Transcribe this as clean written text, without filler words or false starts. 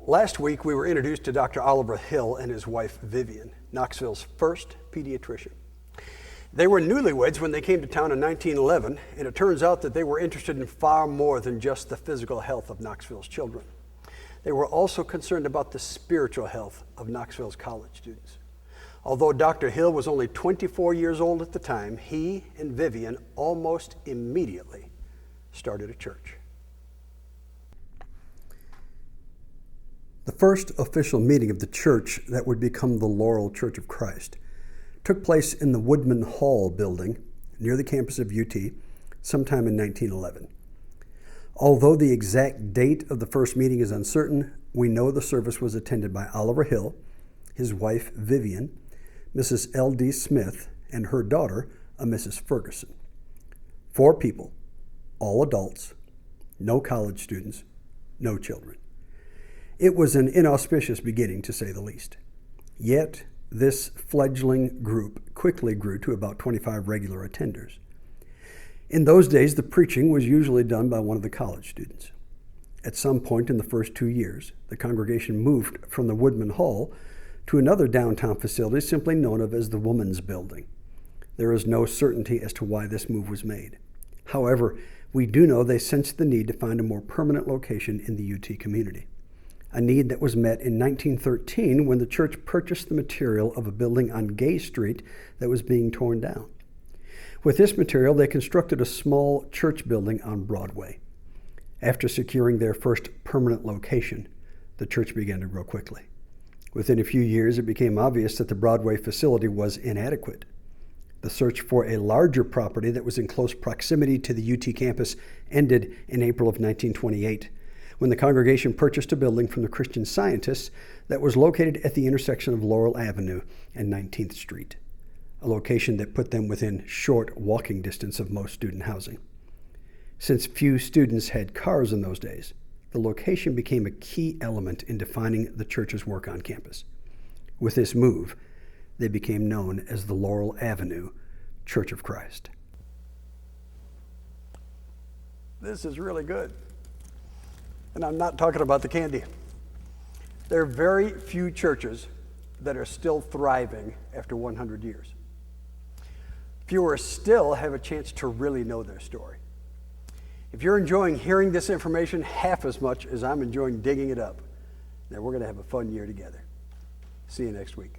Last week, we were introduced to Dr. Oliver Hill and his wife, Vivian, Knoxville's first pediatrician. They were newlyweds when they came to town in 1911, and it turns out that they were interested in far more than just the physical health of Knoxville's children. They were also concerned about the spiritual health of Knoxville's college students. Although Dr. Hill was only 24 years old at the time, he and Vivian almost immediately started a church. The first official meeting of the church that would become the Laurel Church of Christ took place in the Woodman Hall building near the campus of UT sometime in 1911. Although the exact date of the first meeting is uncertain, we know the service was attended by Oliver Hill, his wife Vivian, Mrs. L.D. Smith, and her daughter, a Mrs. Ferguson. 4 people, all adults, no college students, no children. It was an inauspicious beginning, to say the least. Yet, this fledgling group quickly grew to about 25 regular attenders. In those days, the preaching was usually done by one of the college students. At some point in the first 2 years, the congregation moved from the Woodman Hall to another downtown facility simply known of as the Woman's Building. There is no certainty as to why this move was made. However, we do know they sensed the need to find a more permanent location in the UT community, a need that was met in 1913 when the church purchased the material of a building on Gay Street that was being torn down. With this material, they constructed a small church building on Broadway. After securing their first permanent location, the church began to grow quickly. Within a few years, it became obvious that the Broadway facility was inadequate. The search for a larger property that was in close proximity to the UT campus ended in April of 1928, when the congregation purchased a building from the Christian Scientists that was located at the intersection of Laurel Avenue and 19th Street, a location that put them within short walking distance of most student housing. Since few students had cars in those days, the location became a key element in defining the church's work on campus. With this move, they became known as the Laurel Avenue Church of Christ. This is really good. And I'm not talking about the candy. There are very few churches that are still thriving after 100 years. Fewer still have a chance to really know their story. If you're enjoying hearing this information half as much as I'm enjoying digging it up, then we're going to have a fun year together. See you next week.